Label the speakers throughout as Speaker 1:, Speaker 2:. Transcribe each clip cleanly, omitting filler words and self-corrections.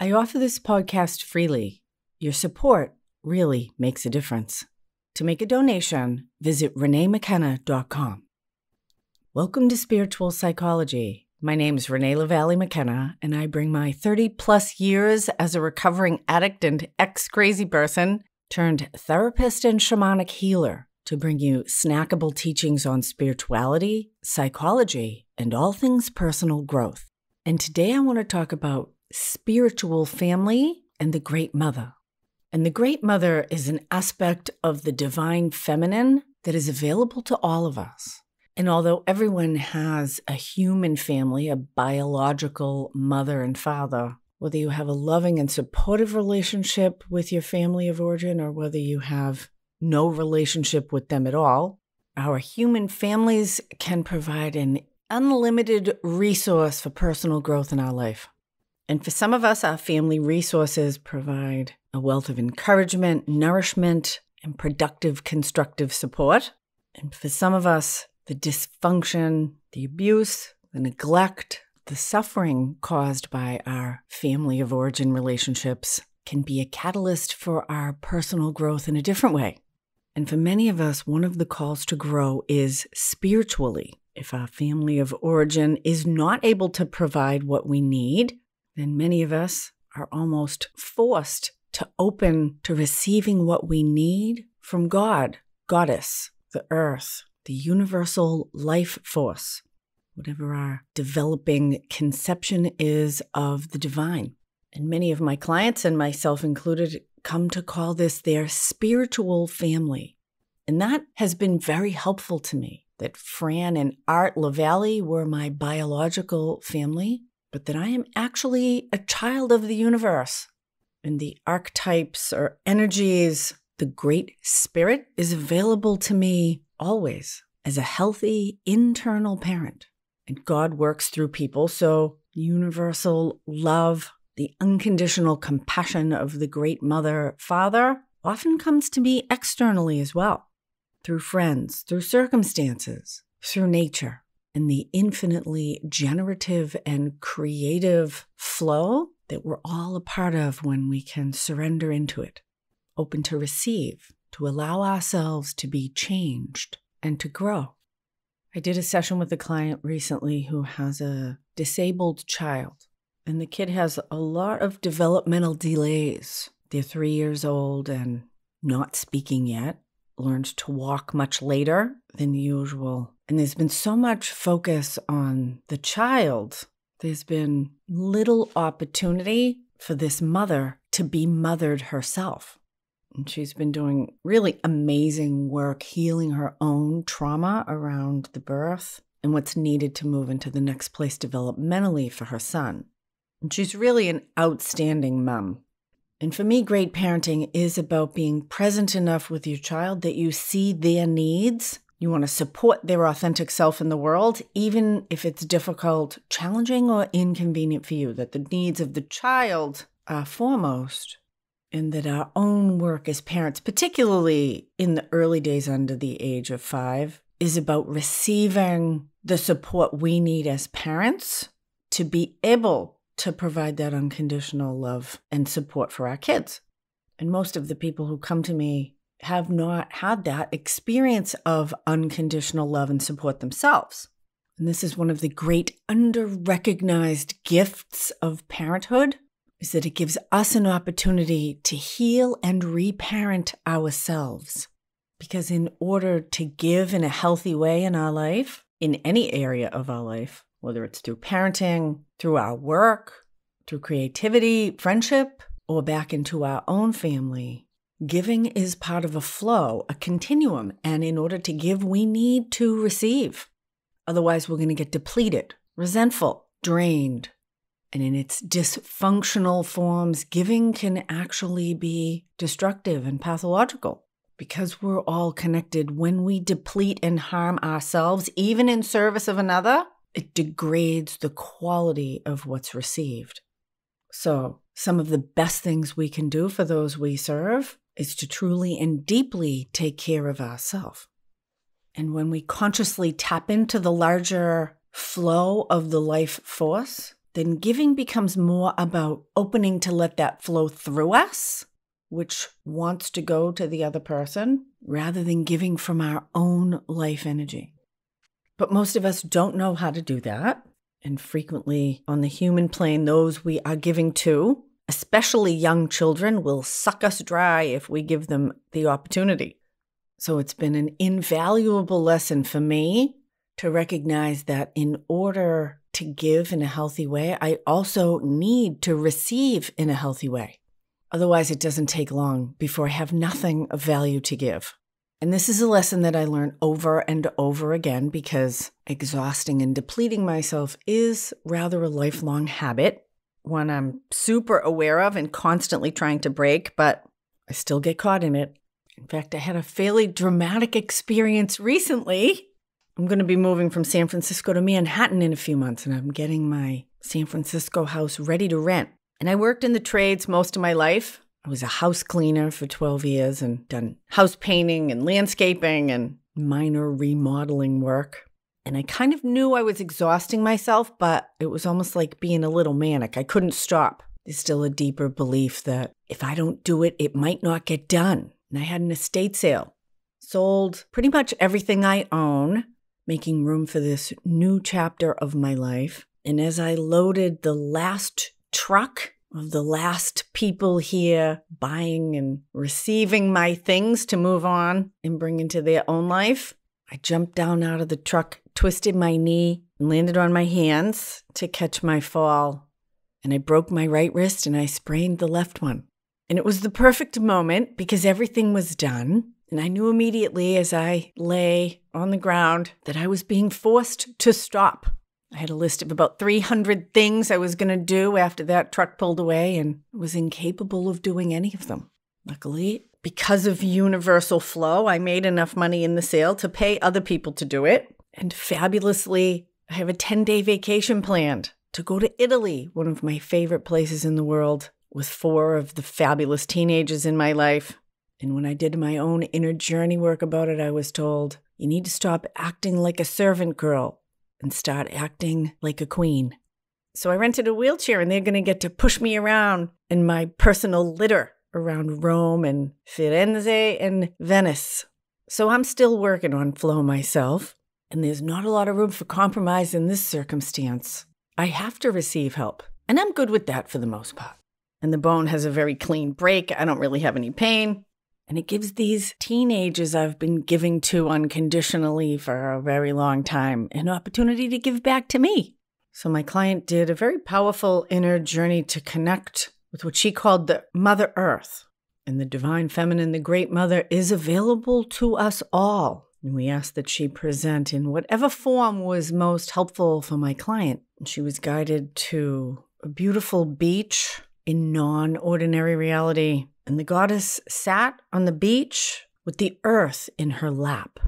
Speaker 1: I offer this podcast freely. Your support really makes a difference. To make a donation, visit reneemckenna.com. Welcome to Spiritual Psychology. My name is Renee LaValle McKenna, and I bring my 30-plus years as a recovering addict and ex-crazy person turned therapist and shamanic healer to bring you snackable teachings on spirituality, psychology, and all things personal growth. And today I want to talk about spiritual family and the Great Mother. And the Great Mother is an aspect of the divine feminine that is available to all of us. And although everyone has a human family, a biological mother and father, whether you have a loving and supportive relationship with your family of origin or whether you have no relationship with them at all, our human families can provide an unlimited resource for personal growth in our life. And for some of us, our family resources provide a wealth of encouragement, nourishment, and productive, constructive support. And for some of us, the dysfunction, the abuse, the neglect, the suffering caused by our family of origin relationships can be a catalyst for our personal growth in a different way. And for many of us, one of the calls to grow is spiritually. If our family of origin is not able to provide what we need, then many of us are almost forced to open to receiving what we need from God, Goddess, the earth, the universal life force, whatever our developing conception is of the divine. And many of my clients, and myself included, come to call this their spiritual family. And that has been very helpful to me, that Fran and Art LaValle were my biological family, but that I am actually a child of the universe. And the archetypes or energies, the Great Spirit is available to me always as a healthy internal parent. And God works through people, so universal love, the unconditional compassion of the Great Mother, Father, often comes to me externally as well, through friends, through circumstances, through nature, and the infinitely generative and creative flow that we're all a part of when we can surrender into it, open to receive, to allow ourselves to be changed and to grow. I did a session with a client recently who has a disabled child, and the kid has a lot of developmental delays. They're 3 years old and not speaking yet, learned to walk much later than usual. And there's been so much focus on the child. There's been little opportunity for this mother to be mothered herself. And she's been doing really amazing work healing her own trauma around the birth and what's needed to move into the next place developmentally for her son. And she's really an outstanding mom. And for me, great parenting is about being present enough with your child that you see their needs. You want to support their authentic self in the world, even if it's difficult, challenging, or inconvenient for you, that the needs of the child are foremost. And that our own work as parents, particularly in the early days under the age of 5, is about receiving the support we need as parents to be able to provide that unconditional love and support for our kids. And most of the people who come to me have not had that experience of unconditional love and support themselves. And this is one of the great under-recognized gifts of parenthood, is that it gives us an opportunity to heal and reparent ourselves. Because in order to give in a healthy way in our life, in any area of our life, whether it's through parenting, through our work, through creativity, friendship, or back into our own family, giving is part of a flow, a continuum. And in order to give, we need to receive. Otherwise, we're going to get depleted, resentful, drained. And in its dysfunctional forms, giving can actually be destructive and pathological because we're all connected. When we deplete and harm ourselves, even in service of another, it degrades the quality of what's received. So some of the best things we can do for those we serve is to truly and deeply take care of ourselves. And when we consciously tap into the larger flow of the life force, then giving becomes more about opening to let that flow through us, which wants to go to the other person, rather than giving from our own life energy. But most of us don't know how to do that. And frequently on the human plane, those we are giving to, especially young children, will suck us dry if we give them the opportunity. So it's been an invaluable lesson for me to recognize that in order to give in a healthy way, I also need to receive in a healthy way. Otherwise, it doesn't take long before I have nothing of value to give. And this is a lesson that I learn over and over again because exhausting and depleting myself is rather a lifelong habit, one I'm super aware of and constantly trying to break, but I still get caught in it. In fact, I had a fairly dramatic experience recently. I'm going to be moving from San Francisco to Manhattan in a few months, and I'm getting my San Francisco house ready to rent. And I worked in the trades most of my life. I was a house cleaner for 12 years and done house painting and landscaping and minor remodeling work. And I kind of knew I was exhausting myself, but it was almost like being a little manic. I couldn't stop. There's still a deeper belief that if I don't do it, it might not get done. And I had an estate sale, sold pretty much everything I own, making room for this new chapter of my life. And as I loaded the last truck of the last people here buying and receiving my things to move on and bring into their own life, I jumped down out of the truck, twisted my knee, and landed on my hands to catch my fall. And I broke my right wrist and I sprained the left one. And it was the perfect moment because everything was done. And I knew immediately as I lay on the ground that I was being forced to stop. I had a list of about 300 things I was going to do after that truck pulled away and was incapable of doing any of them. Luckily, because of universal flow, I made enough money in the sale to pay other people to do it. And fabulously, I have a 10-day vacation planned to go to Italy, one of my favorite places in the world, with 4 of the fabulous teenagers in my life. And when I did my own inner journey work about it, I was told, you need to stop acting like a servant girl and start acting like a queen. So I rented a wheelchair and they're going to get to push me around in my personal litter around Rome and Firenze and Venice. So I'm still working on flow myself, and there's not a lot of room for compromise in this circumstance. I have to receive help, and I'm good with that for the most part. And the bone has a very clean break. I don't really have any pain. And it gives these teenagers I've been giving to unconditionally for a very long time an opportunity to give back to me. So my client did a very powerful inner journey to connect with what she called the Mother Earth. And the Divine Feminine, the Great Mother, is available to us all. And we asked that she present in whatever form was most helpful for my client. And she was guided to a beautiful beach in non-ordinary reality. And the goddess sat on the beach with the earth in her lap.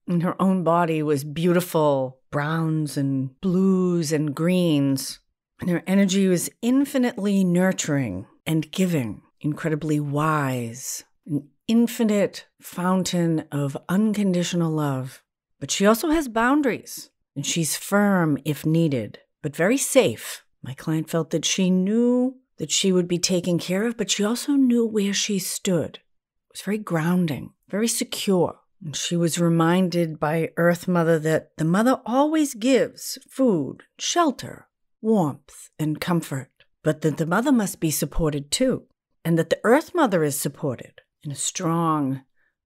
Speaker 1: And her own body was beautiful browns and blues and greens. And her energy was infinitely nurturing and giving, incredibly wise, an infinite fountain of unconditional love. But she also has boundaries, and she's firm if needed, but very safe. My client felt that she knew that she would be taken care of, but she also knew where she stood. It was very grounding, very secure. And she was reminded by Earth Mother that the mother always gives food, shelter, warmth, and comfort, but that the mother must be supported too, and that the Earth Mother is supported in a strong,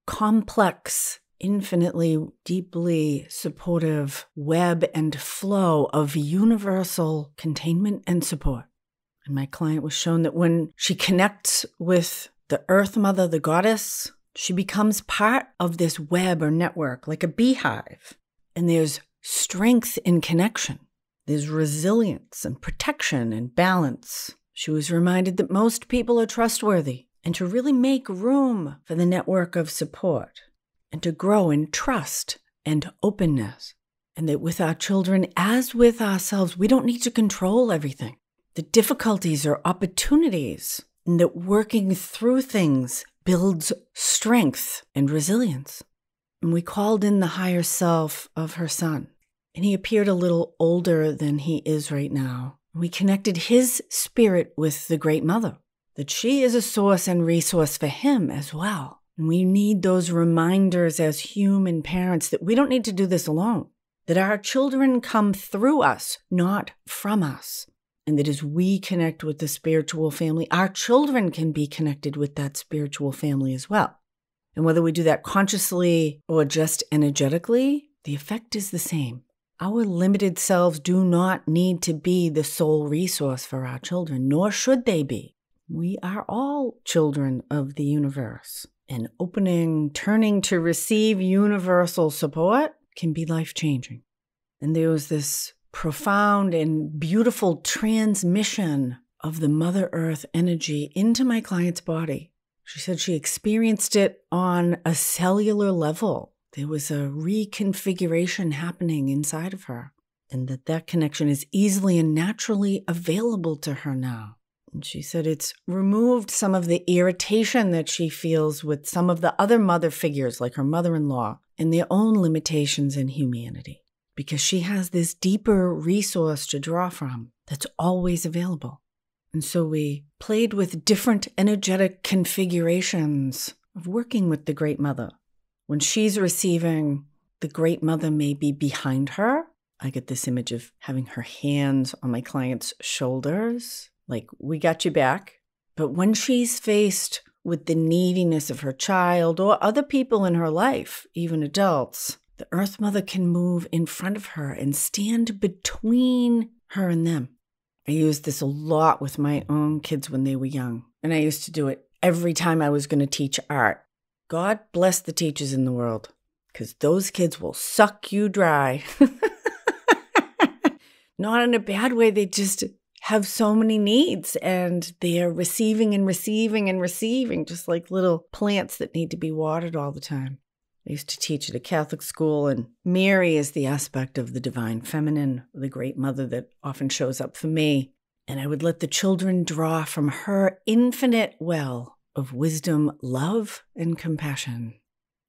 Speaker 1: complex, infinitely, deeply supportive web and flow of universal containment and support. And my client was shown that when she connects with the Earth Mother, the goddess, she becomes part of this web or network, like a beehive. And there's strength in connection. There's resilience and protection and balance. She was reminded that most people are trustworthy and to really make room for the network of support and to grow in trust and openness. And that with our children, as with ourselves, we don't need to control everything. The difficulties are opportunities, and that working through things builds strength and resilience. And we called in the higher self of her son, and he appeared a little older than he is right now. We connected his spirit with the Great Mother, that she is a source and resource for him as well. And we need those reminders as human parents that we don't need to do this alone, that our children come through us, not from us. And that as we connect with the spiritual family, our children can be connected with that spiritual family as well. And whether we do that consciously or just energetically, the effect is the same. Our limited selves do not need to be the sole resource for our children, nor should they be. We are all children of the universe. And turning to receive universal support can be life-changing. And there was this profound and beautiful transmission of the Mother Earth energy into my client's body. She said she experienced it on a cellular level. There was a reconfiguration happening inside of her, and that connection is easily and naturally available to her now. And she said it's removed some of the irritation that she feels with some of the other mother figures, like her mother-in-law, and their own limitations in humanity, because she has this deeper resource to draw from that's always available. And so we played with different energetic configurations of working with the Great Mother. When she's receiving, the Great Mother may be behind her. I get this image of having her hands on my client's shoulders, like, we got you back. But when she's faced with the neediness of her child or other people in her life, even adults, the Earth Mother can move in front of her and stand between her and them. I used this a lot with my own kids when they were young, and I used to do it every time I was going to teach art. God bless the teachers in the world, because those kids will suck you dry. Not in a bad way, they just have so many needs, and they're receiving and receiving and receiving, just like little plants that need to be watered all the time. I used to teach at a Catholic school, and Mary is the aspect of the divine feminine, the Great Mother that often shows up for me. And I would let the children draw from her infinite well of wisdom, love, and compassion.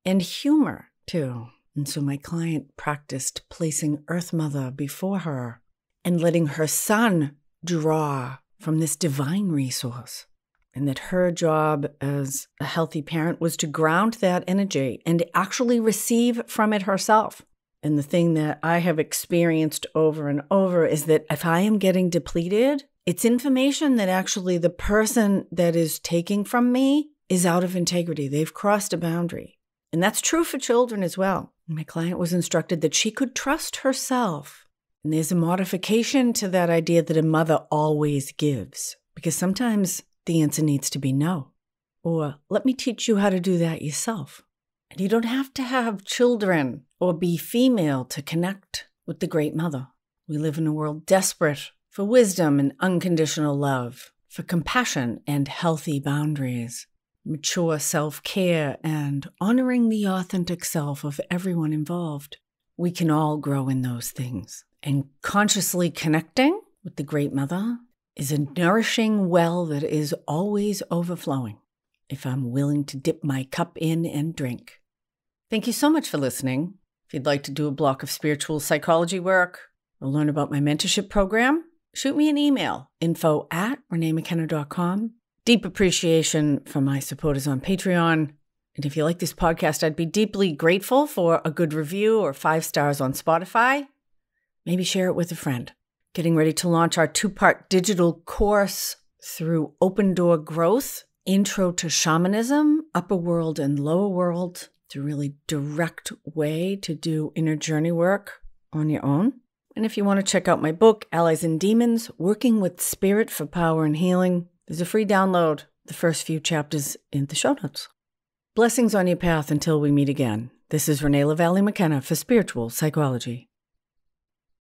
Speaker 1: And humor, too. And so my client practiced placing Earth Mother before her and letting her son draw from this divine resource. And that her job as a healthy parent was to ground that energy and actually receive from it herself. And the thing that I have experienced over and over is that if I am getting depleted, it's information that actually the person that is taking from me is out of integrity. They've crossed a boundary. And that's true for children as well. My client was instructed that she could trust herself. And there's a modification to that idea that a mother always gives, because sometimes the answer needs to be no. Or let me teach you how to do that yourself. And you don't have to have children or be female to connect with the Great Mother. We live in a world desperate for wisdom and unconditional love, for compassion and healthy boundaries, mature self-care, and honoring the authentic self of everyone involved. We can all grow in those things. And consciously connecting with the Great Mother is a nourishing well that is always overflowing, if I'm willing to dip my cup in and drink. Thank you so much for listening. If you'd like to do a block of spiritual psychology work or learn about my mentorship program, shoot me an email, info@reneemckenna.com. Deep appreciation for my supporters on Patreon. And if you like this podcast, I'd be deeply grateful for a good review or 5 stars on Spotify. Maybe share it with a friend. Getting ready to launch our 2-part digital course through Open Door Growth, Intro to Shamanism, Upper World and Lower World. It's a really direct way to do inner journey work on your own. And if you want to check out my book, Allies and Demons, Working with Spirit for Power and Healing, there's a free download, the first few chapters in the show notes. Blessings on your path until we meet again. This is Renee LaValle McKenna for Spiritual Psychology.